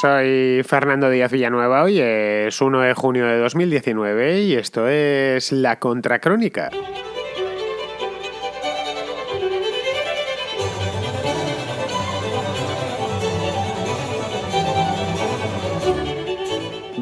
Soy Fernando Díaz Villanueva, hoy es 1 de junio de 2019 y esto es La Contracrónica.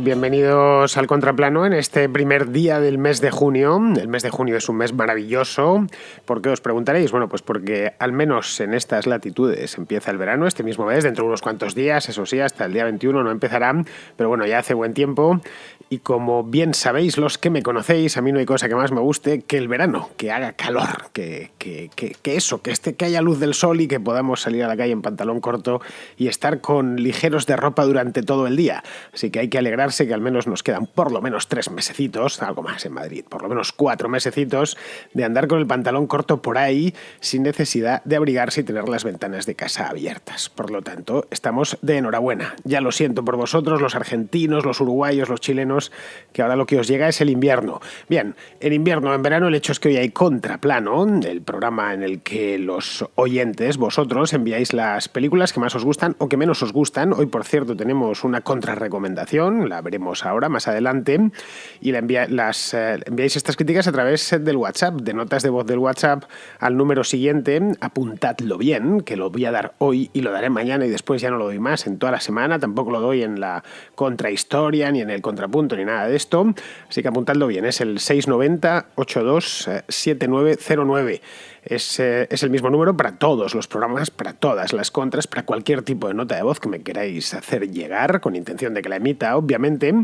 Bienvenidos al Contraplano en este primer día del mes de junio. El mes de junio es un mes maravilloso. ¿Por qué os preguntaréis? Bueno, pues porque al menos en estas latitudes empieza el verano este mismo mes, dentro de unos cuantos días, eso sí, hasta el día 21 no empezarán, pero bueno, ya hace buen tiempo. Y como bien sabéis los que me conocéis, a mí no hay cosa que más me guste que el verano, que haga calor, que haya luz del sol y que podamos salir a la calle en pantalón corto y estar con ligeros de ropa durante todo el día. Así que hay que alegrarse que al menos nos quedan por lo menos 3 mesecitos, algo más en Madrid, por lo menos 4 mesecitos de andar con el pantalón corto por ahí sin necesidad de abrigarse y tener las ventanas de casa abiertas. Por lo tanto, estamos de enhorabuena. Ya lo siento por vosotros, los argentinos, los uruguayos, los chilenos, que ahora lo que os llega es el invierno. Bien, en invierno, en verano, el hecho es que hoy hay Contraplano, el programa en el que los oyentes, vosotros, enviáis las películas que más os gustan o que menos os gustan. Hoy, por cierto, tenemos una contrarrecomendación, la veremos ahora, más adelante, y enviáis estas críticas a través del WhatsApp, de notas de voz del WhatsApp, al número siguiente. Apuntadlo bien, que lo voy a dar hoy y lo daré mañana y después ya no lo doy más en toda la semana, tampoco lo doy en la contrahistoria, ni en el contrapunto, ni nada de esto, así que apuntadlo bien, es el 690 82 7909. Es el mismo número para todos los programas, para todas las contras, para cualquier tipo de nota de voz que me queráis hacer llegar, con intención de que la emita, obviamente.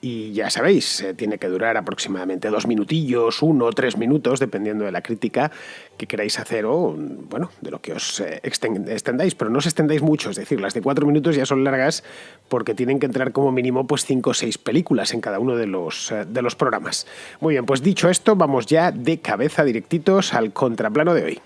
Y ya sabéis, tiene que durar aproximadamente 2 minutillos, 1 o 3 minutos, dependiendo de la crítica que queráis hacer o, bueno, de lo que os extendáis. Pero no os extendáis mucho, es decir, las de 4 minutos ya son largas porque tienen que entrar como mínimo pues 5 o 6 películas en cada uno de los programas. Muy bien, pues dicho esto, vamos ya de cabeza directitos al contraplano de hoy.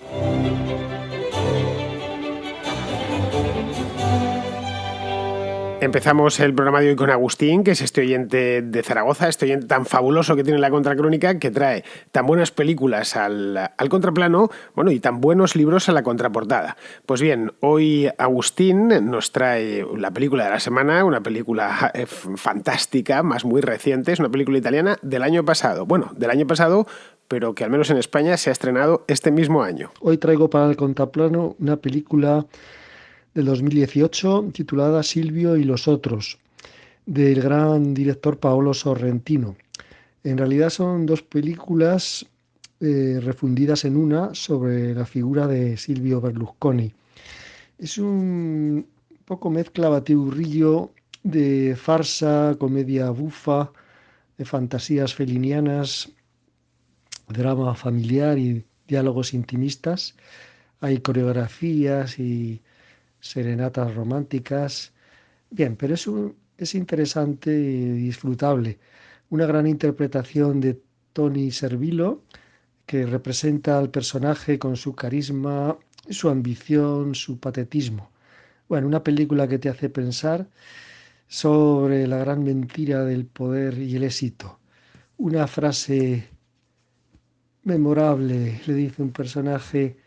Empezamos el programa de hoy con Agustín, que es este oyente de Zaragoza, este oyente tan fabuloso que tiene la Contracrónica, que trae tan buenas películas al contraplano, bueno, y tan buenos libros a la contraportada. Pues bien, hoy Agustín nos trae la película de la semana, una película fantástica, más muy reciente, es una película italiana del año pasado. Bueno, del año pasado, pero que al menos en España se ha estrenado este mismo año. Hoy traigo para el contraplano una película del 2018 titulada Silvio y los otros, del gran director Paolo Sorrentino. En realidad son 2 películas refundidas en una sobre la figura de Silvio Berlusconi. Es un poco mezcla batiburrillo de farsa, comedia bufa, de fantasías felinianas, drama familiar y diálogos intimistas. Hay coreografías y serenatas románticas. Bien, pero es interesante y disfrutable. Una gran interpretación de Tony Servillo, que representa al personaje con su carisma, su ambición, su patetismo. Bueno, una película que te hace pensar sobre la gran mentira del poder y el éxito. Una frase memorable le dice un personaje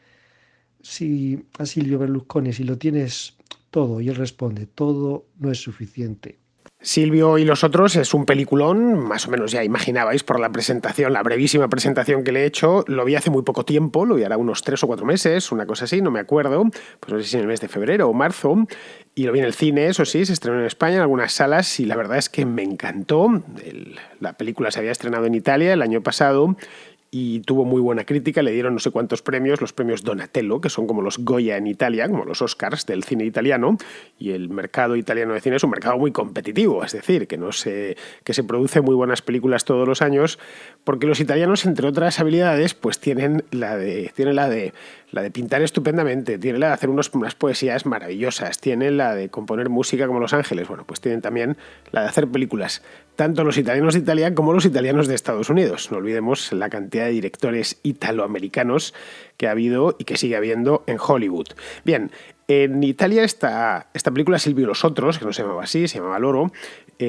a Silvio Berlusconi: si lo tienes todo, y él responde: todo no es suficiente. Silvio y los otros es un peliculón, más o menos ya imaginabais por la presentación, la brevísima presentación que le he hecho. Lo vi hace muy poco tiempo, lo vi ahora unos 3 o 4 meses, una cosa así, no me acuerdo, pues no sé si en el mes de febrero o marzo, y lo vi en el cine, eso sí, se estrenó en España en algunas salas y la verdad es que me encantó. La película se había estrenado en Italia el año pasado y tuvo muy buena crítica, le dieron no sé cuántos premios, los premios Donatello, que son como los Goya en Italia, como los Oscars del cine italiano, y el mercado italiano de cine es un mercado muy competitivo, es decir, que se produce muy buenas películas todos los años, porque los italianos, entre otras habilidades, pues tienen la de pintar estupendamente, tienen la de hacer unas poesías maravillosas, tienen la de componer música como Los Ángeles, bueno, pues tienen también la de hacer películas, tanto los italianos de Italia como los italianos de Estados Unidos. No olvidemos la cantidad de directores italoamericanos que ha habido y que sigue habiendo en Hollywood. Bien, En Italia esta película Silvio y los otros, que no se llamaba así, se llamaba Loro,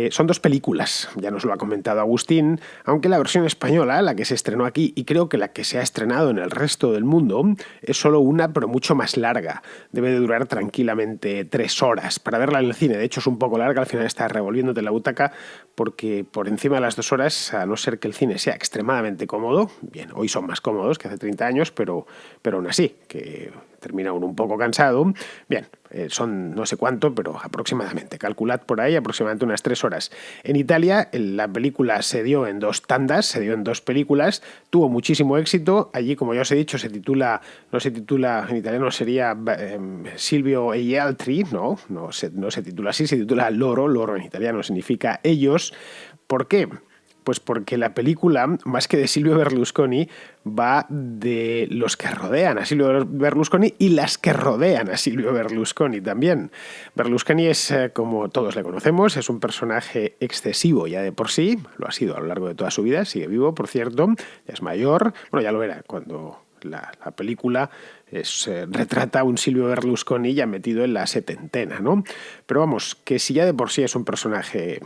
son dos películas, ya nos lo ha comentado Agustín, aunque la versión española, la que se estrenó aquí y creo que la que se ha estrenado en el resto del mundo, es solo una, pero mucho más larga. Debe de durar tranquilamente 3 horas. Para verla en el cine, de hecho es un poco larga, al final estás revolviéndote en la butaca, porque por encima de las 2 horas, a no ser que el cine sea extremadamente cómodo, bien, hoy son más cómodos que hace 30 años, pero aún así, que termina uno un poco cansado. Bien, son no sé cuánto, pero aproximadamente. Calculad por ahí aproximadamente unas 3 horas. En Italia la película se dio en 2 tandas, se dio en 2 películas, tuvo muchísimo éxito. Allí, como ya os he dicho, no se titula, en italiano sería Silvio e gli altri, no se titula así, se titula Loro. Loro en italiano significa ellos. ¿Por qué? Pues porque la película, más que de Silvio Berlusconi, va de los que rodean a Silvio Berlusconi y las que rodean a Silvio Berlusconi también. Berlusconi es, como todos le conocemos, es un personaje excesivo ya de por sí, lo ha sido a lo largo de toda su vida, sigue vivo, por cierto, ya es mayor, bueno, ya lo era cuando la película retrata a un Silvio Berlusconi ya metido en la setentena, ¿no? Pero vamos, que si ya de por sí es un personaje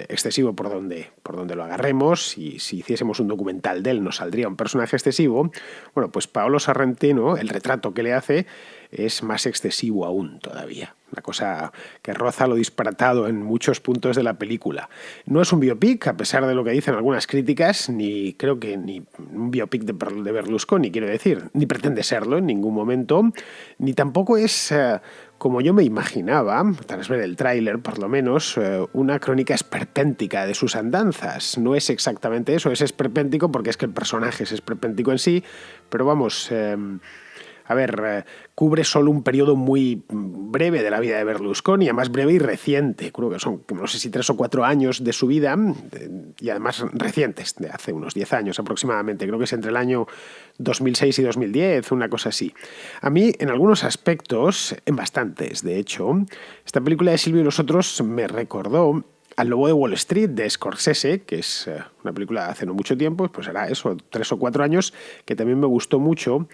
excesivo por donde lo agarremos, y si hiciésemos un documental de él nos saldría un personaje excesivo, bueno, pues Paolo Sorrentino, el retrato que le hace es más excesivo aún todavía. Una cosa que roza lo disparatado en muchos puntos de la película. No es un biopic, a pesar de lo que dicen algunas críticas, ni creo que ni un biopic de Berlusconi, quiero decir, ni pretende serlo en ningún momento, ni tampoco es, como yo me imaginaba, tras ver el tráiler por lo menos, una crónica esperpéntica de sus andanzas. No es exactamente eso, es esperpéntico porque es que el personaje es esperpéntico en sí, pero vamos... cubre solo un periodo muy breve de la vida de Berlusconi, además breve y reciente. Creo que son, no sé si 3 o 4 años de su vida, y además recientes, de hace unos 10 años aproximadamente. Creo que es entre el año 2006 y 2010, una cosa así. A mí, en algunos aspectos, en bastantes, de hecho, esta película de Silvio y los otros me recordó al Lobo de Wall Street de Scorsese, que es una película de hace no mucho tiempo, pues era eso, 3 o 4 años, que también me gustó mucho.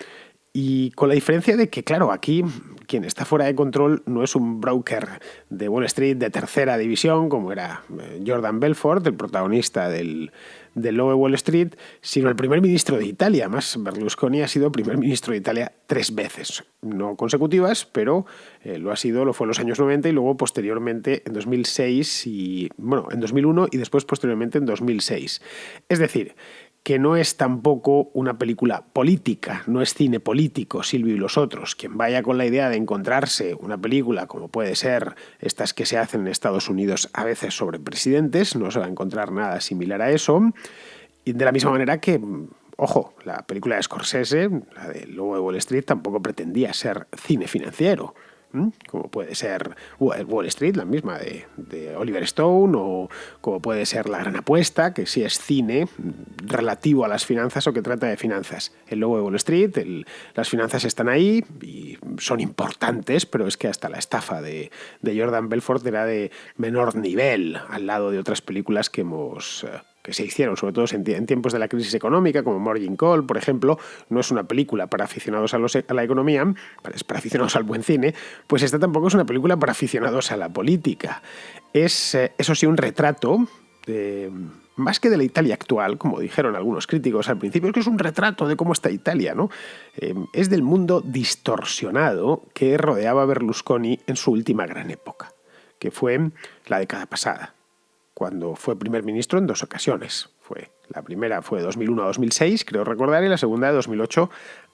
Y con la diferencia de que, claro, aquí quien está fuera de control no es un broker de Wall Street de tercera división, como era Jordan Belfort, el protagonista del Lobo de Wall Street, sino el primer ministro de Italia. Además, Berlusconi ha sido primer ministro de Italia 3 veces, no consecutivas, pero lo fue en los años 90 y luego posteriormente en 2006 en 2001 y después posteriormente en 2006. Es decir, que no es tampoco una película política, no es cine político, Silvio y los otros. Quien vaya con la idea de encontrarse una película como puede ser estas que se hacen en Estados Unidos a veces sobre presidentes, no se va a encontrar nada similar a eso. Y de la misma manera que, ojo, la película de Scorsese, la de Lobo de Wall Street, tampoco pretendía ser cine financiero, como puede ser Wall Street, la misma de Oliver Stone, o como puede ser La Gran Apuesta, que sí es cine relativo a las finanzas o que trata de finanzas. El Lobo de Wall Street, las finanzas están ahí y son importantes, pero es que hasta la estafa de Jordan Belfort era de menor nivel al lado de otras películas que se hicieron, sobre todo en tiempos de la crisis económica, como Margin Call, por ejemplo. No es una película para aficionados a la economía, es para aficionados al buen cine, pues esta tampoco es una película para aficionados a la política. Es, eso sí, un retrato más que de la Italia actual, como dijeron algunos críticos al principio, es que es un retrato de cómo está Italia, ¿no? Es del mundo distorsionado que rodeaba a Berlusconi en su última gran época, que fue la década pasada, cuando fue primer ministro en 2 ocasiones. La primera fue de 2001 a 2006, creo recordar, y la segunda de 2008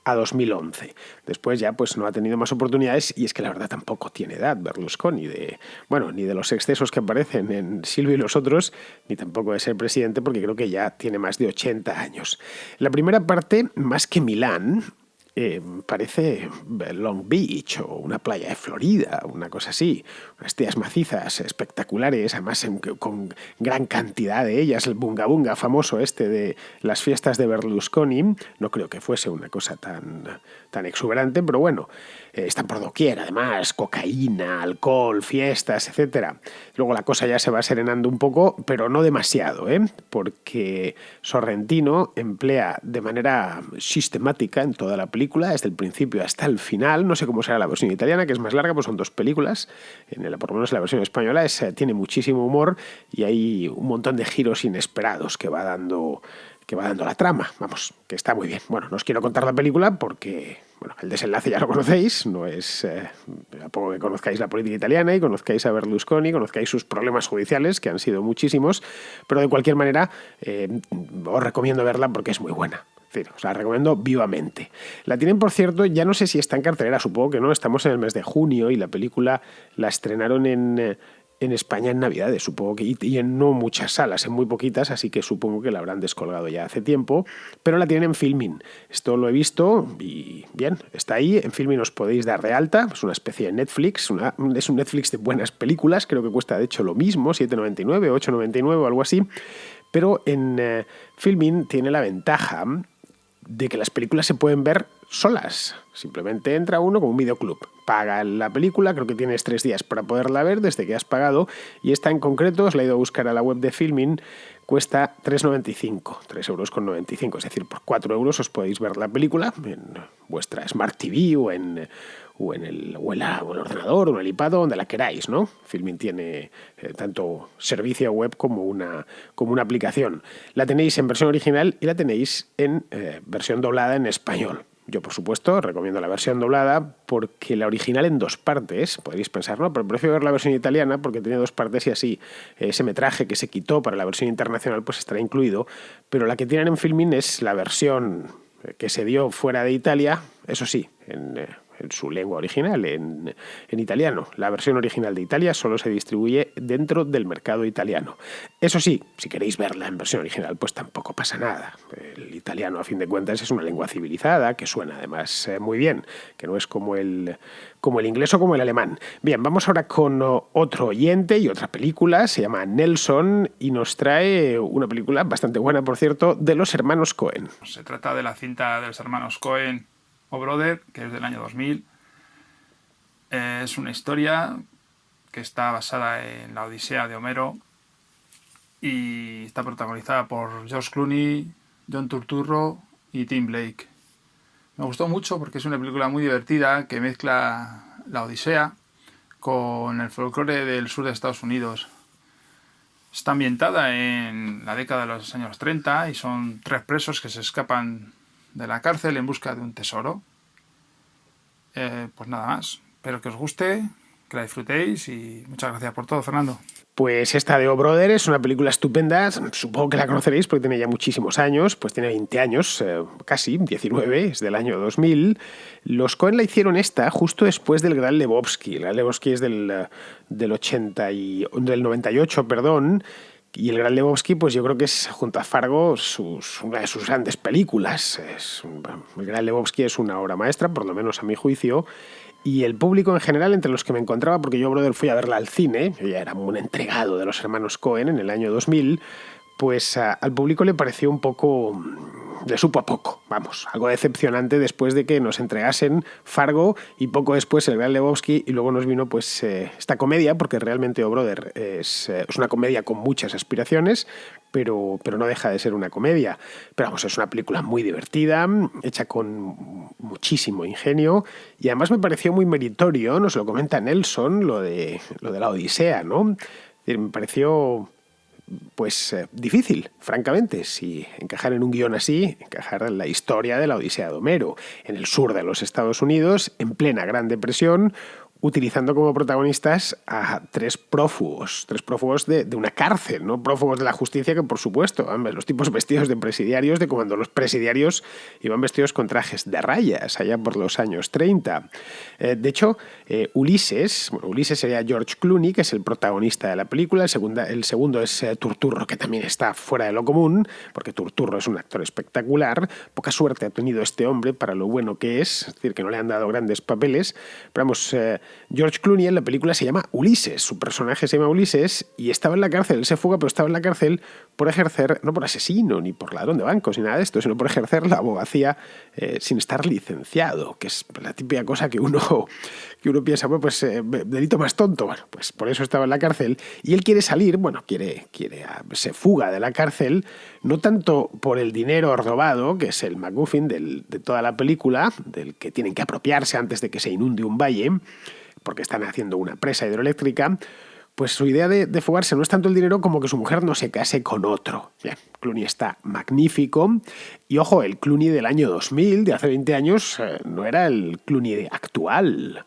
a 2011. Después ya pues no ha tenido más oportunidades, y es que la verdad tampoco tiene edad Berlusconi, ni de los excesos que aparecen en Silvio y los otros, ni tampoco de ser presidente, porque creo que ya tiene más de 80 años. La primera parte, más que Milán, parece Long Beach o una playa de Florida, una cosa así. Unas tías macizas espectaculares, además con gran cantidad de ellas. El bunga bunga famoso de las fiestas de Berlusconi, no creo que fuese una cosa tan exuberante, pero bueno, están por doquier, además, cocaína, alcohol, fiestas, etc. Luego la cosa ya se va serenando un poco, pero no demasiado, porque Sorrentino emplea de manera sistemática en toda la película película desde el principio hasta el final. No sé cómo será la versión italiana, que es más larga, pues son 2 películas. Por lo menos la versión española tiene muchísimo humor y hay un montón de giros inesperados que va dando la trama. Vamos, que está muy bien. Bueno, no os quiero contar la película porque el desenlace ya lo conocéis. No es a poco que conozcáis la política italiana y conozcáis a Berlusconi, conozcáis sus problemas judiciales, que han sido muchísimos, pero de cualquier manera os recomiendo verla porque es muy buena. Os la recomiendo vivamente. La tienen, por cierto, ya no sé si está en cartelera, supongo que no, estamos en el mes de junio y la película la estrenaron en España en Navidades, supongo que, y en no muchas salas, en muy poquitas, así que supongo que la habrán descolgado ya hace tiempo, pero la tienen en Filmin. Esto lo he visto y bien, está ahí, en Filmin os podéis dar de alta, es una especie de Netflix, es un Netflix de buenas películas, creo que cuesta de hecho lo mismo, 7,99, 8,99 o algo así, pero en Filmin tiene la ventaja de que las películas se pueden ver solas. Simplemente entra uno con un videoclub, paga la película, creo que tienes 3 días para poderla ver desde que has pagado, y esta en concreto, os la he ido a buscar a la web de Filmin, cuesta 3,95, 3,95 €, es decir, por 4 euros os podéis ver la película en vuestra Smart TV o en el ordenador o en el iPad, donde la queráis, ¿no? Filmin tiene tanto servicio web como una aplicación. La tenéis en versión original y la tenéis en versión doblada en español. Yo, por supuesto, recomiendo la versión doblada porque la original en 2 partes, podréis pensar, ¿no? Pero prefiero ver la versión italiana porque tiene 2 partes y así ese metraje que se quitó para la versión internacional pues estará incluido. Pero la que tienen en Filmin es la versión que se dio fuera de Italia, eso sí, en su lengua original, en italiano. La versión original de Italia solo se distribuye dentro del mercado italiano. Eso sí, si queréis verla en versión original, pues tampoco pasa nada. El italiano, a fin de cuentas, es una lengua civilizada, que suena además muy bien, que no es como el inglés o como el alemán. Bien, vamos ahora con otro oyente y otra película, se llama Nelson, y nos trae una película bastante buena, por cierto, de los hermanos Coen. Se trata de la cinta de los hermanos Coen, O Brother, que es del año 2000. Es una historia que está basada en la Odisea de Homero y está protagonizada por George Clooney, John Turturro y Tim Blake. Me gustó mucho porque es una película muy divertida que mezcla la Odisea con el folclore del sur de Estados Unidos. Está ambientada en la década de los años 30 y son 3 presos que se escapan de la cárcel en busca de un tesoro. Pues nada más. Espero que os guste, que la disfrutéis y muchas gracias por todo, Fernando. Pues esta de O Brother es una película estupenda, supongo que la conoceréis porque tiene ya muchísimos años, pues tiene 20 años, casi, 19, es del año 2000. Los Coen la hicieron esta justo después del Gran Lebowski. El Gran Lebowski es del 98, perdón. Y el Gran Lebowski, pues yo creo que es, junto a Fargo, una de sus grandes películas. El Gran Lebowski es una obra maestra, por lo menos a mi juicio. Y el público en general, entre los que me encontraba, porque yo, brother, fui a verla al cine, yo ya era un entregado de los hermanos Coen en el año 2000, pues al público le pareció un poco... le supo a poco, vamos, algo decepcionante después de que nos entregasen Fargo y poco después el Gran Lebowski, y luego nos vino pues esta comedia, porque realmente O Brother es una comedia con muchas aspiraciones, pero no deja de ser una comedia. Pero vamos, es una película muy divertida, hecha con muchísimo ingenio, y además me pareció muy meritorio, nos lo comenta Nelson, lo de la Odisea, ¿no? Es decir, me pareció... pues difícil, francamente, si encajar en un guión así, encajar en la historia de la Odisea de Homero, en el sur de los Estados Unidos, en plena Gran Depresión, utilizando como protagonistas a 3 prófugos de una cárcel, ¿no? Prófugos de la justicia que, por supuesto, los tipos vestidos de presidiarios, de cuando los presidiarios iban vestidos con trajes de rayas, allá por los años 30. De hecho, Ulises sería George Clooney, que es el protagonista de la película, el segundo es Turturro, que también está fuera de lo común, porque Turturro es un actor espectacular, poca suerte ha tenido este hombre para lo bueno que es decir, que no le han dado grandes papeles, pero vamos... George Clooney en la película se llama Ulises, su personaje se llama Ulises y estaba en la cárcel, él se fuga pero estaba en la cárcel por ejercer, no por asesino ni por ladrón de bancos ni nada de esto, sino por ejercer la abogacía sin estar licenciado, que es la típica cosa que uno piensa, bueno, pues delito más tonto. Bueno, pues por eso estaba en la cárcel y él quiere salir, bueno, se fuga de la cárcel, no tanto por el dinero robado, que es el MacGuffin de toda la película, del que tienen que apropiarse antes de que se inunde un valle, porque están haciendo una presa hidroeléctrica. Pues su idea de fugarse no es tanto el dinero como que su mujer no se case con otro. Bien, Clooney está magnífico. Y ojo, el Clooney del año 2000, de hace 20 años, no era el Clooney actual.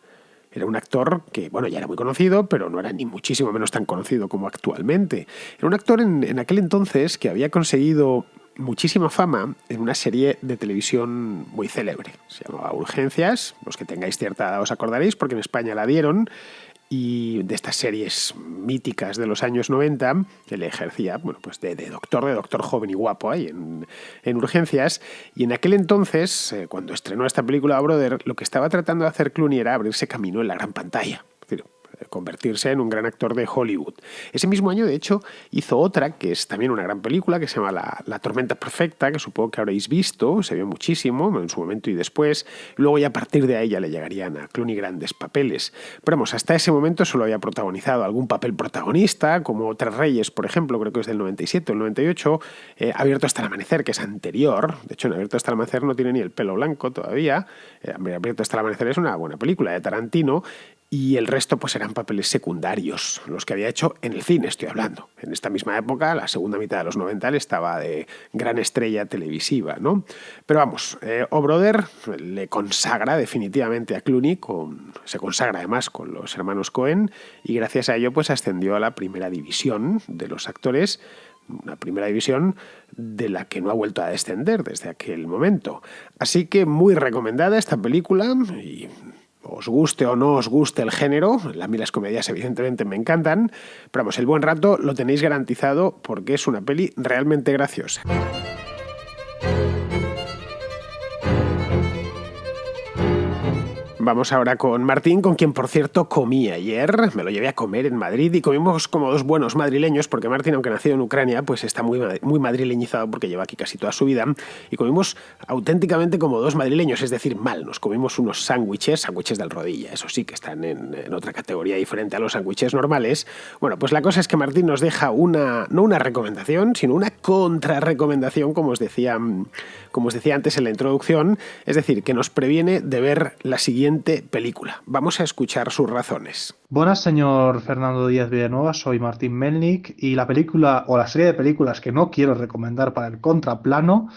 Era un actor que, bueno, ya era muy conocido, pero no era ni muchísimo menos tan conocido como actualmente. Era un actor en aquel entonces que había conseguido muchísima fama en una serie de televisión muy célebre. Se llamaba Urgencias. Los que tengáis cierta edad os acordaréis porque en España la dieron. Y de estas series míticas de los años 90, que le ejercía, bueno, pues de doctor joven y guapo ahí en Urgencias. Y en aquel entonces, cuando estrenó esta película Brother, lo que estaba tratando de hacer Clooney era abrirse camino en la gran pantalla. Es decir, convertirse en un gran actor de Hollywood. Ese mismo año, de hecho, hizo otra, que es también una gran película, que se llama La Tormenta Perfecta, que supongo que habréis visto, se vio muchísimo en su momento y después. Luego ya a partir de ahí ya le llegarían a Clooney grandes papeles. Pero vamos, hasta ese momento solo había protagonizado algún papel protagonista, como Tres Reyes, por ejemplo, creo que es del 97 o el 98, Abierto hasta el amanecer, que es anterior. De hecho, en Abierto hasta el amanecer no tiene ni el pelo blanco todavía. Abierto hasta el amanecer es una buena película de Tarantino. Y el resto pues eran papeles secundarios, los que había hecho en el cine, estoy hablando. En esta misma época, la segunda mitad de los 90, él estaba de gran estrella televisiva, ¿no? Pero vamos, O Brother le consagra definitivamente a Clooney, se consagra además con los hermanos Coen, y gracias a ello pues ascendió a la primera división de los actores, una primera división de la que no ha vuelto a descender desde aquel momento. Así que muy recomendada esta película y... os guste o no os guste el género, a mí las comedias evidentemente me encantan, pero vamos, el buen rato lo tenéis garantizado porque es una peli realmente graciosa. Vamos ahora con Martín, con quien por cierto comí ayer, me lo llevé a comer en Madrid y comimos como dos buenos madrileños, porque Martín, aunque nacido en Ucrania, pues está muy madrileñizado porque lleva aquí casi toda su vida, y comimos auténticamente como dos madrileños, es decir, mal, nos comimos unos sándwiches del Rodilla, eso sí que están en otra categoría diferente a los sándwiches normales. Bueno, pues la cosa es que Martín nos deja no una recomendación, sino una contrarrecomendación, como os decía antes en la introducción, es decir, que nos previene de ver la siguiente película. Vamos a escuchar sus razones. Buenas, señor Fernando Díaz Villanueva, soy Martín Melnik y la película o la serie de películas que no quiero recomendar para el contraplano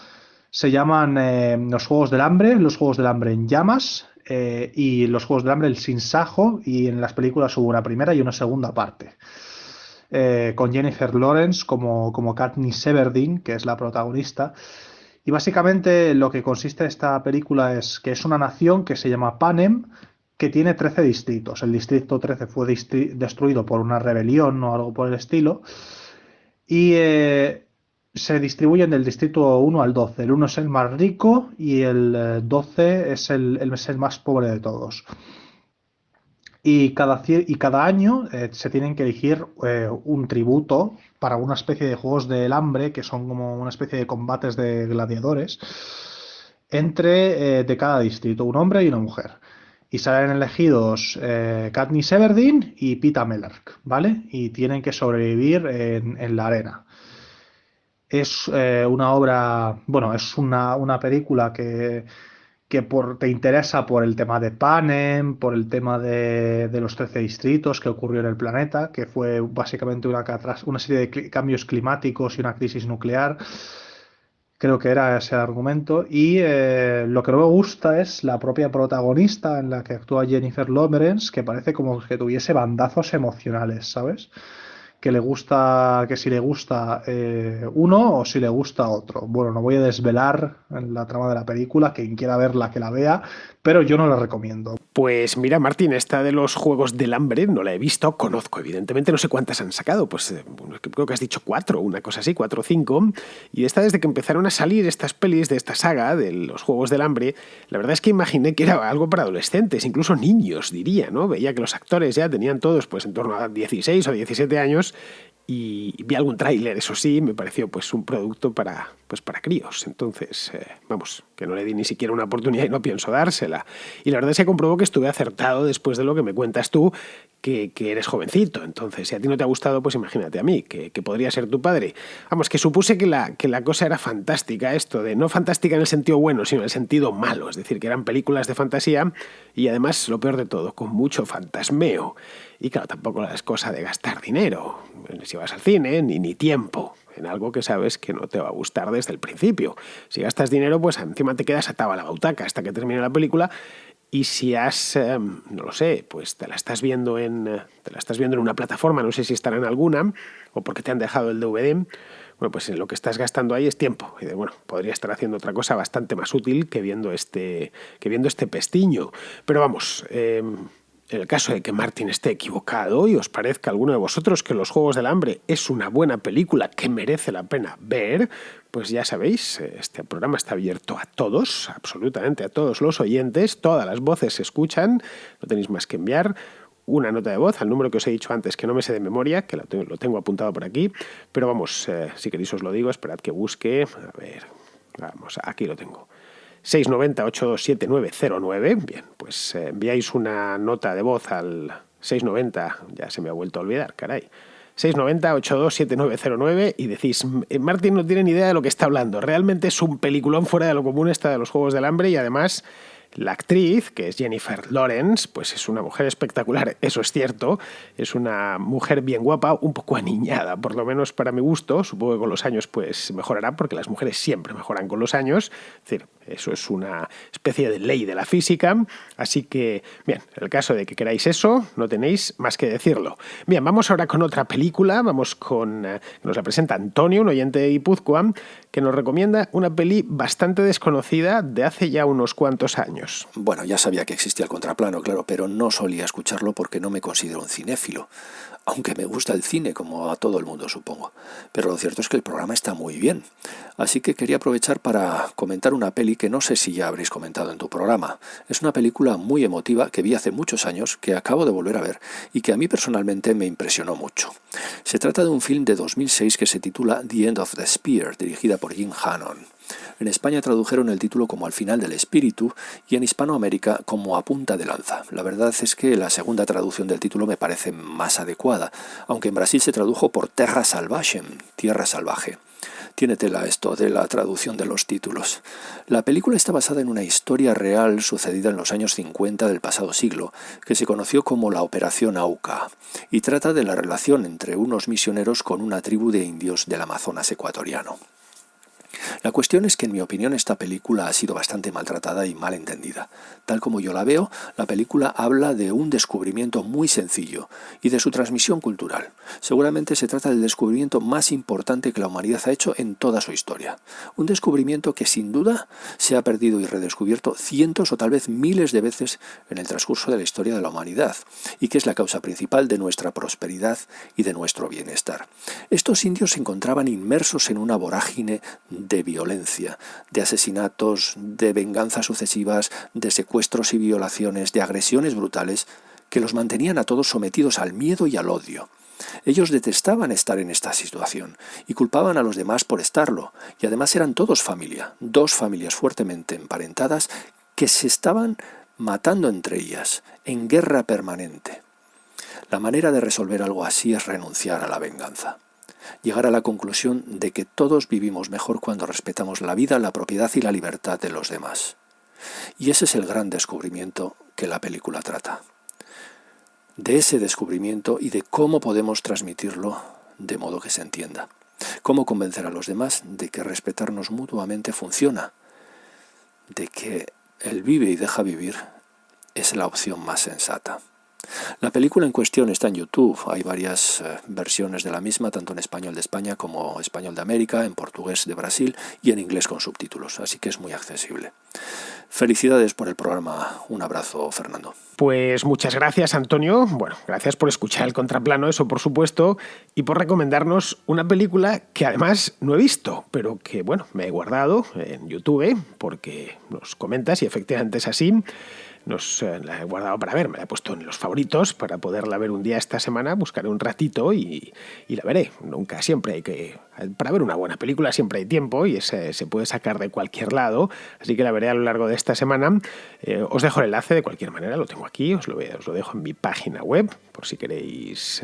se llaman Los Juegos del Hambre, Los Juegos del Hambre en llamas y Los Juegos del Hambre el Sin Sajo, y en las películas hubo una primera y una segunda parte. Con Jennifer Lawrence como Katniss Everdeen, que es la protagonista. Y básicamente lo que consiste esta película es que es una nación que se llama Panem, que tiene 13 distritos. El distrito 13 fue destruido por una rebelión o algo por el estilo. Y se distribuyen del distrito 1 al 12. El 1 es el más rico y el 12 es el más pobre de todos. Y cada año se tienen que elegir un tributo para una especie de juegos del hambre, que son como una especie de combates de gladiadores, de cada distrito, un hombre y una mujer. Y salen elegidos Katniss Everdeen y Peeta Mellark, ¿vale? Y tienen que sobrevivir en la arena. Es una obra, bueno, es una película que te interesa por el tema de Panem, por el tema de los 13 distritos que ocurrió en el planeta, que fue básicamente una serie de cambios climáticos y una crisis nuclear. Creo que era ese argumento. Y lo que no me gusta es la propia protagonista, en la que actúa Jennifer Lawrence, que parece como que tuviese bandazos emocionales, ¿sabes? Que si le gusta uno o si le gusta otro. Bueno, no voy a desvelar la trama de la película, quien quiera verla que la vea, pero yo no la recomiendo. Pues mira, Martín, esta de los Juegos del Hambre no la he visto, conozco evidentemente, no sé cuántas han sacado, pues creo que has dicho 4, una cosa así, 4 o 5, y esta desde que empezaron a salir estas pelis de esta saga de los Juegos del Hambre, la verdad es que imaginé que era algo para adolescentes, incluso niños diría, ¿no? Veía que los actores ya tenían todos pues en torno a 16 o 17 años, y vi algún tráiler, eso sí, me pareció pues un producto para críos. Entonces, vamos, que no le di ni siquiera una oportunidad y no pienso dársela. Y la verdad es que comprobó que estuve acertado después de lo que me cuentas tú, que eres jovencito. Entonces, si a ti no te ha gustado, pues imagínate a mí, que podría ser tu padre. Vamos, que supuse que la cosa era fantástica, esto de no fantástica en el sentido bueno, sino en el sentido malo. Es decir, que eran películas de fantasía y además, lo peor de todo, con mucho fantasmeo. Y claro, tampoco es cosa de gastar dinero, si vas al cine, ni tiempo, en algo que sabes que no te va a gustar desde el principio. Si gastas dinero, pues encima te quedas atado a la butaca hasta que termine la película. Y si has, no lo sé, pues te la estás viendo en una plataforma, no sé si estará en alguna, o porque te han dejado el DVD, bueno, pues lo que estás gastando ahí es tiempo. Y bueno, podría estar haciendo otra cosa bastante más útil que viendo este pestiño. Pero vamos, en el caso de que Martin esté equivocado y os parezca a alguno de vosotros que Los Juegos del Hambre es una buena película que merece la pena ver, pues ya sabéis, este programa está abierto a todos, absolutamente a todos los oyentes, todas las voces se escuchan, no tenéis más que enviar una nota de voz al número que os he dicho antes, que no me sé de memoria, que lo tengo apuntado por aquí, pero vamos, si queréis os lo digo, esperad que busque, a ver, vamos, aquí lo tengo. 690-827909. Bien, pues enviáis una nota de voz al 690, ya se me ha vuelto a olvidar, caray. 690-827909 y decís, Martín no tiene ni idea de lo que está hablando. Realmente es un peliculón fuera de lo común esta de Los Juegos del Hambre y además la actriz, que es Jennifer Lawrence, pues es una mujer espectacular, eso es cierto. Es una mujer bien guapa, un poco aniñada, por lo menos para mi gusto. Supongo que con los años pues mejorará, porque las mujeres siempre mejoran con los años. Es decir, eso es una especie de ley de la física. Así que, bien, en el caso de que queráis eso, no tenéis más que decirlo. Bien, vamos ahora con otra película. Vamos con... nos la presenta Antonio, un oyente de Guipúzcoa, que nos recomienda una peli bastante desconocida de hace ya unos cuantos años. Bueno, ya sabía que existía el contraplano, claro, pero no solía escucharlo porque no me considero un cinéfilo. Aunque me gusta el cine, como a todo el mundo, supongo. Pero lo cierto es que el programa está muy bien. Así que quería aprovechar para comentar una peli que no sé si ya habréis comentado en tu programa. Es una película muy emotiva que vi hace muchos años, que acabo de volver a ver y que a mí personalmente me impresionó mucho. Se trata de un film de 2006 que se titula The End of the Spear, dirigida por Jim Hannon. En España tradujeron el título como Al final del espíritu y en Hispanoamérica como A punta de lanza. La verdad es que la segunda traducción del título me parece más adecuada, aunque en Brasil se tradujo por Terra Salvajem, tierra salvaje. Tiene tela esto de la traducción de los títulos. La película está basada en una historia real sucedida en los años 50 del pasado siglo, que se conoció como la Operación Auca, y trata de la relación entre unos misioneros con una tribu de indios del Amazonas ecuatoriano. La cuestión es que, en mi opinión, esta película ha sido bastante maltratada y mal entendida. Tal como yo la veo, la película habla de un descubrimiento muy sencillo y de su transmisión cultural. Seguramente se trata del descubrimiento más importante que la humanidad ha hecho en toda su historia. Un descubrimiento que, sin duda, se ha perdido y redescubierto cientos o tal vez miles de veces en el transcurso de la historia de la humanidad y que es la causa principal de nuestra prosperidad y de nuestro bienestar. Estos indios se encontraban inmersos en una vorágine de violencia, de asesinatos, de venganzas sucesivas, de secuestros y violaciones, de agresiones brutales que los mantenían a todos sometidos al miedo y al odio. Ellos detestaban estar en esta situación y culpaban a los demás por estarlo, y además eran todos familia, dos familias fuertemente emparentadas que se estaban matando entre ellas, en guerra permanente. La manera de resolver algo así es renunciar a la venganza. Llegar a la conclusión de que todos vivimos mejor cuando respetamos la vida, la propiedad y la libertad de los demás. Y ese es el gran descubrimiento que la película trata. De ese descubrimiento y de cómo podemos transmitirlo de modo que se entienda. Cómo convencer a los demás de que respetarnos mutuamente funciona, de que el vive y deja vivir es la opción más sensata. La película en cuestión está en YouTube. Hay varias versiones de la misma, tanto en español de España como español de América, en portugués de Brasil y en inglés con subtítulos, así que es muy accesible. Felicidades por el programa. Un abrazo, Fernando. Pues muchas gracias, Antonio. Bueno, gracias por escuchar el contraplano, eso por supuesto, y por recomendarnos una película que además no he visto, pero que, bueno, me he guardado en YouTube porque nos comentas y efectivamente es así. la he guardado para ver, me la he puesto en los favoritos para poderla ver un día esta semana, buscaré un ratito y la veré. Nunca, siempre hay que... Para ver una buena película siempre hay tiempo y se puede sacar de cualquier lado, así que la veré a lo largo de esta semana. Os dejo el enlace de cualquier manera, lo tengo aquí, os lo dejo en mi página web, por si queréis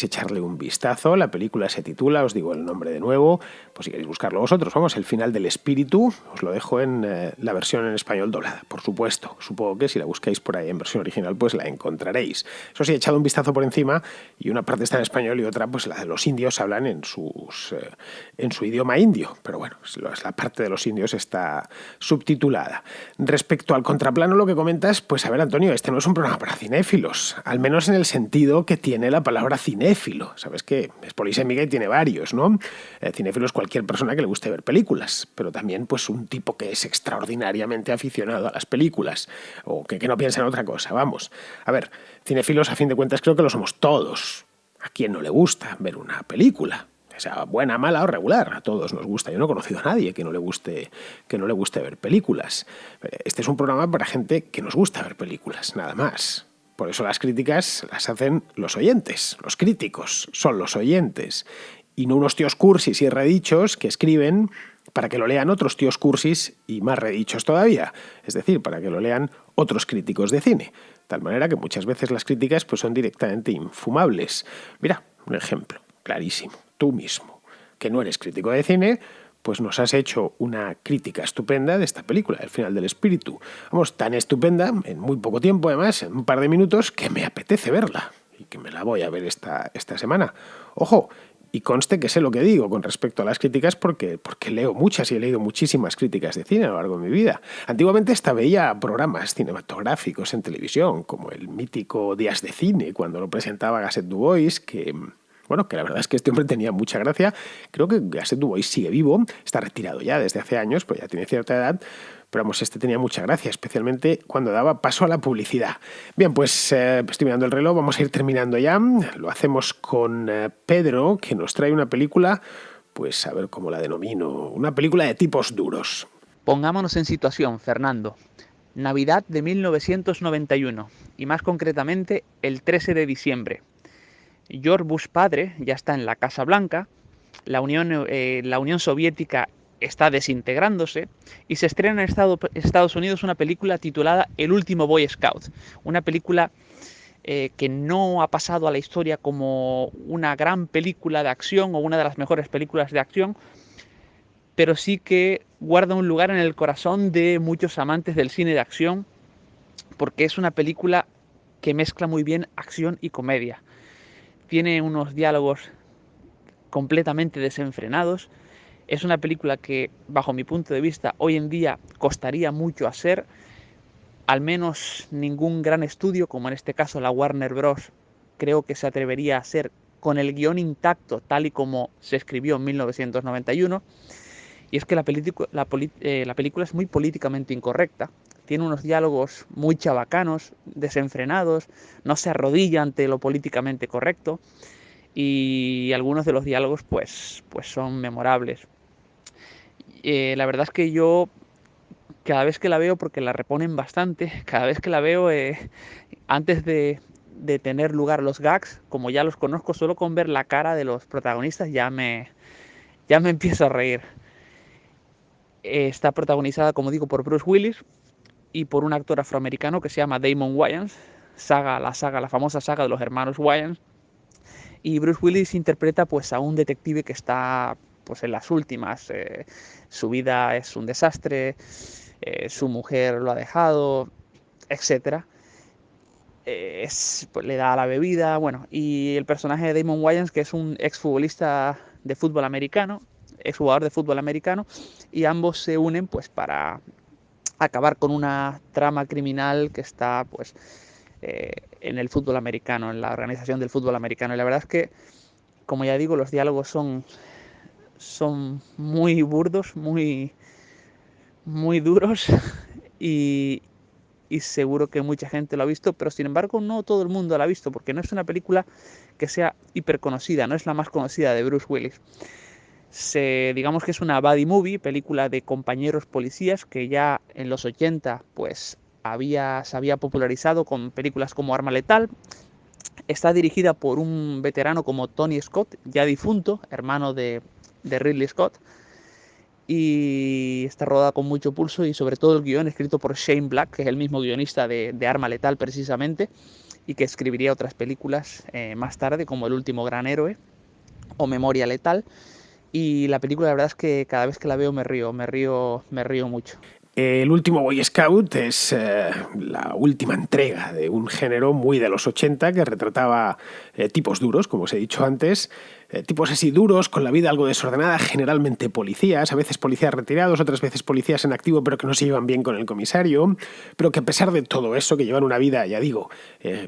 echarle un vistazo. La película se titula, os digo el nombre de nuevo, por si queréis buscarlo vosotros, vamos, El final del espíritu. Os lo dejo en la versión en español doblada, por supuesto. Supongo que si la buscáis por ahí en versión original, pues la encontraréis. Eso sí, he echado un vistazo por encima y una parte está en español y otra, pues la de los indios hablan en su idioma indio, pero bueno, la parte de los indios está subtitulada. Respecto al contraplano, lo que comentas, pues a ver, Antonio, este no es un programa para cinéfilos, al menos en el sentido que tiene la palabra cinéfilo. Sabes que es polisémica y tiene varios, ¿no? Cinéfilo es cualquier persona que le guste ver películas, pero también pues un tipo que es extraordinariamente aficionado a las películas o que no piensa en otra cosa. Vamos, a ver, cinéfilos a fin de cuentas creo que lo somos todos. ¿A quién no le gusta ver una película? O sea, buena, mala o regular, a todos nos gusta. Yo no he conocido a nadie que no le guste ver películas. Este es un programa para gente que nos gusta ver películas, nada más. Por eso las críticas las hacen los oyentes, los críticos son los oyentes, y no unos tíos cursis y redichos que escriben para que lo lean otros tíos cursis y más redichos todavía, es decir, para que lo lean otros críticos de cine. De tal manera que muchas veces las críticas pues, son directamente infumables. Mira, un ejemplo clarísimo. Tú mismo, que no eres crítico de cine, pues nos has hecho una crítica estupenda de esta película, El final del espíritu. Vamos, tan estupenda, en muy poco tiempo además, en un par de minutos, que me apetece verla y que me la voy a ver esta semana. Ojo, y conste que sé lo que digo con respecto a las críticas porque leo muchas y he leído muchísimas críticas de cine a lo largo de mi vida. Antiguamente hasta veía programas cinematográficos en televisión, como el mítico Días de Cine, cuando lo presentaba Gasset Du Bois, que la verdad es que este hombre tenía mucha gracia. Creo que Gasset Du Bois sigue vivo, está retirado ya desde hace años, pues ya tiene cierta edad, pero vamos, este tenía mucha gracia, especialmente cuando daba paso a la publicidad. Bien, pues estoy mirando el reloj, vamos a ir terminando ya. Lo hacemos con Pedro, que nos trae una película, pues a ver cómo la denomino, una película de tipos duros. Pongámonos en situación, Fernando. Navidad de 1991, y más concretamente el 13 de diciembre. George Bush padre ya está en la Casa Blanca, la Unión Soviética está desintegrándose y se estrena en Estados Unidos una película titulada El último Boy Scout, una película que no ha pasado a la historia como una gran película de acción o una de las mejores películas de acción, pero sí que guarda un lugar en el corazón de muchos amantes del cine de acción, porque es una película que mezcla muy bien acción y comedia. Tiene unos diálogos completamente desenfrenados. Es una película que, bajo mi punto de vista, hoy en día costaría mucho hacer. Al menos ningún gran estudio, como en este caso la Warner Bros., creo que se atrevería a hacer con el guión intacto, tal y como se escribió en 1991. Y es que la película es muy políticamente incorrecta. Tiene unos diálogos muy chabacanos, desenfrenados, no se arrodilla ante lo políticamente correcto. Y algunos de los diálogos pues son memorables. La verdad es que yo cada vez que la veo, porque la reponen bastante, cada vez que la veo, antes de tener lugar los gags, como ya los conozco, solo con ver la cara de los protagonistas ya me empiezo a reír. Está protagonizada, como digo, por Bruce Willis y por un actor afroamericano que se llama Damon Wayans, la famosa saga de los hermanos Wayans. Y Bruce Willis interpreta pues a un detective que está pues en las últimas. Su vida es un desastre, su mujer lo ha dejado, etc. Pues, le da la bebida, y el personaje de Damon Wayans, que es un exfutbolista de fútbol americano, exjugador de fútbol americano, y ambos se unen pues para acabar con una trama criminal que está pues en el fútbol americano, en la organización del fútbol americano. Y la verdad es que, como ya digo, los diálogos son muy burdos, muy duros y seguro que mucha gente lo ha visto, pero sin embargo no todo el mundo la ha visto, porque no es una película que sea hiperconocida, no es la más conocida de Bruce Willis. Digamos que es una buddy movie, película de compañeros policías que ya en los 80 pues se había popularizado con películas como Arma Letal. Está dirigida por un veterano como Tony Scott, ya difunto, hermano de Ridley Scott. Y está rodada con mucho pulso, y sobre todo el guión escrito por Shane Black, que es el mismo guionista de Arma Letal precisamente, y que escribiría otras películas más tarde, como El último gran héroe o Memoria letal. Y la película, la verdad es que cada vez que la veo me río mucho. El último Boy Scout es la última entrega de un género muy de los 80 que retrataba tipos duros, como os he dicho antes, tipos así duros, con la vida algo desordenada, generalmente policías, a veces policías retirados, otras veces policías en activo, pero que no se llevan bien con el comisario, pero que a pesar de todo eso, que llevan una vida, ya digo,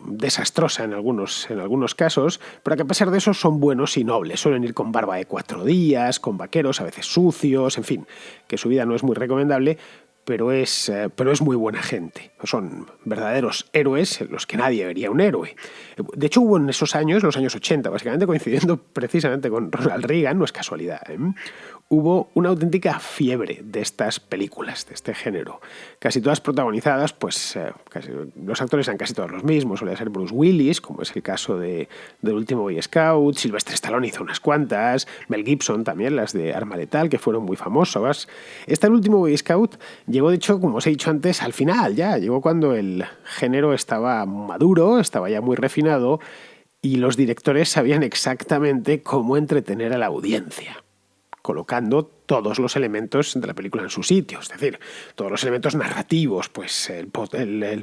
desastrosa en algunos casos, pero que a pesar de eso son buenos y nobles, suelen ir con barba de 4 días, con vaqueros, a veces sucios, en fin, que su vida no es muy recomendable, pero es muy buena gente. Son verdaderos héroes en los que nadie vería un héroe. De hecho, hubo en esos años, los años 80, básicamente coincidiendo precisamente con Ronald Reagan, no es casualidad, hubo una auténtica fiebre de estas películas, de este género. Casi todas protagonizadas, pues los actores eran casi todos los mismos. Solía ser Bruce Willis, como es el caso del último Boy Scout. Sylvester Stallone hizo unas cuantas. Mel Gibson también, las de Arma Letal, que fueron muy famosas. El último Boy Scout llegó, de hecho, como os he dicho antes, al final ya. Llegó cuando el género estaba maduro, estaba ya muy refinado, y los directores sabían exactamente cómo entretener a la audiencia, colocando todos los elementos de la película en su sitio, es decir, todos los elementos narrativos, pues el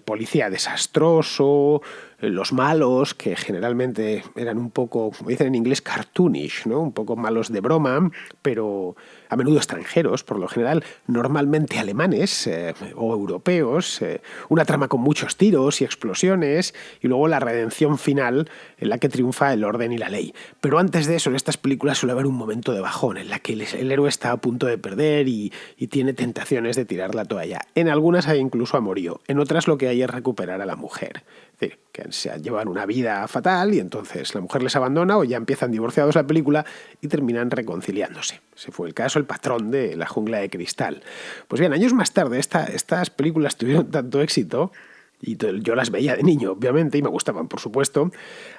policía desastroso, los malos, que generalmente eran un poco, como dicen en inglés, cartoonish, ¿no? Un poco malos de broma, pero a menudo extranjeros, por lo general, normalmente alemanes o europeos, una trama con muchos tiros y explosiones, y luego la redención final en la que triunfa el orden y la ley. Pero antes de eso, en estas películas suele haber un momento de bajón, en la que el héroe está a punto de perder y tiene tentaciones de tirar la toalla. En algunas hay incluso amorío, en otras lo que hay es recuperar a la mujer. Es decir, que se llevan una vida fatal y entonces la mujer les abandona, o ya empiezan divorciados la película y terminan reconciliándose. Ese fue el caso, El patrón de La jungla de cristal. Pues bien, años más tarde estas películas tuvieron tanto éxito, y yo las veía de niño, obviamente, y me gustaban, por supuesto.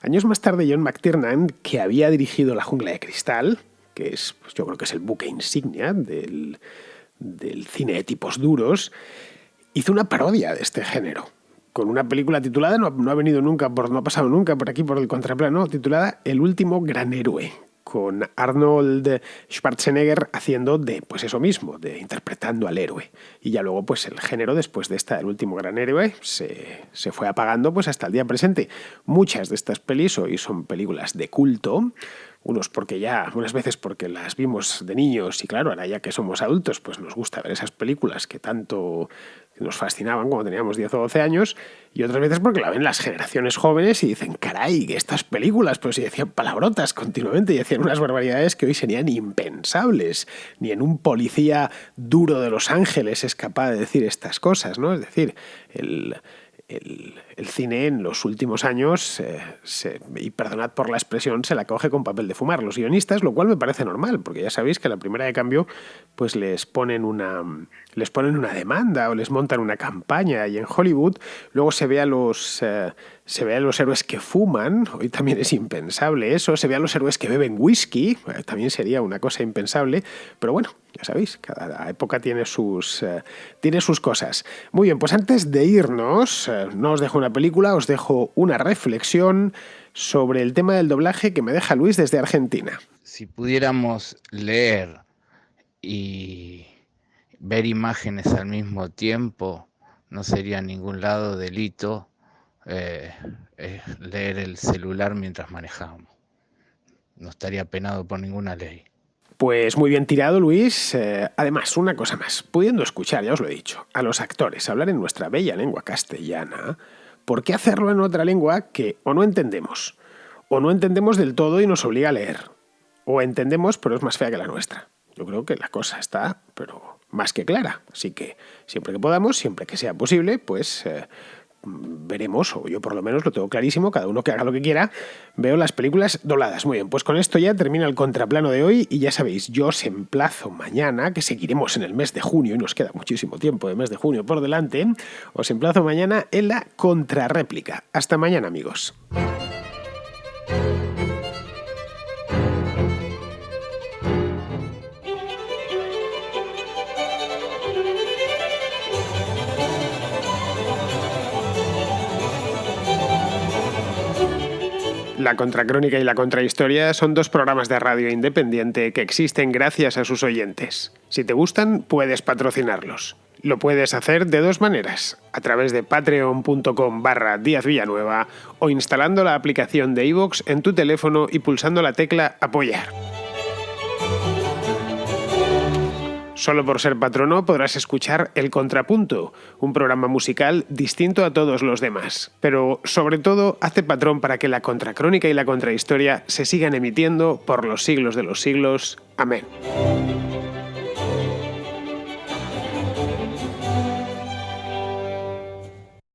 Años más tarde, John McTiernan, que había dirigido La jungla de cristal, que es, pues yo creo que es el buque insignia del cine de tipos duros, hizo una parodia de este género, con una película titulada, no ha pasado nunca por aquí por el contraplano, titulada El último gran héroe, con Arnold Schwarzenegger haciendo pues eso mismo, interpretando al héroe. Y ya luego, pues el género, después de El último gran héroe, se fue apagando pues hasta el día presente. Muchas de estas pelis hoy son películas de culto, unas veces porque las vimos de niños, y claro, ahora ya que somos adultos, pues nos gusta ver esas películas que tanto nos fascinaban cuando teníamos 10 o 12 años, y otras veces porque la ven las generaciones jóvenes y dicen, caray, que estas películas, pues, y decían palabrotas continuamente y decían unas barbaridades que hoy serían impensables. Ni en un policía duro de Los Ángeles es capaz de decir estas cosas, ¿no? Es decir, el cine en los últimos años, y perdonad por la expresión, se la coge con papel de fumar los guionistas, lo cual me parece normal, porque ya sabéis que a la primera de cambio pues les ponen una demanda o les montan una campaña, y en Hollywood luego se ve a los héroes que fuman, hoy también es impensable eso, se ve a los héroes que beben whisky, también sería una cosa impensable, pero bueno, ya sabéis, cada época tiene sus cosas. Muy bien, pues antes de irnos, no os dejo una película, os dejo una reflexión sobre el tema del doblaje que me deja Luis desde Argentina. Si pudiéramos leer y ver imágenes al mismo tiempo, no sería en ningún lado delito leer el celular mientras manejamos. No estaría penado por ninguna ley. Pues muy bien tirado, Luis. Además, una cosa más. Pudiendo escuchar, ya os lo he dicho, a los actores hablar en nuestra bella lengua castellana, ¿por qué hacerlo en otra lengua que o no entendemos del todo y nos obliga a leer? O entendemos, pero es más fea que la nuestra. Yo creo que la cosa está, pero más que clara. Así que siempre que podamos, siempre que sea posible, pues veremos, o yo por lo menos lo tengo clarísimo, cada uno que haga lo que quiera, veo las películas dobladas. Muy bien, pues con esto ya termina el contraplano de hoy y ya sabéis, yo os emplazo mañana, que seguiremos en el mes de junio y nos queda muchísimo tiempo de mes de junio por delante, os emplazo mañana en la contrarréplica. Hasta mañana, amigos. La Contracrónica y la Contrahistoria son 2 programas de radio independiente que existen gracias a sus oyentes. Si te gustan, puedes patrocinarlos. Lo puedes hacer de 2 maneras, a través de patreon.com/Díaz Villanueva o instalando la aplicación de iVoox en tu teléfono y pulsando la tecla Apoyar. Solo por ser patrono podrás escuchar El Contrapunto, un programa musical distinto a todos los demás. Pero, sobre todo, hazte patrón para que la Contracrónica y la Contrahistoria se sigan emitiendo por los siglos de los siglos. Amén.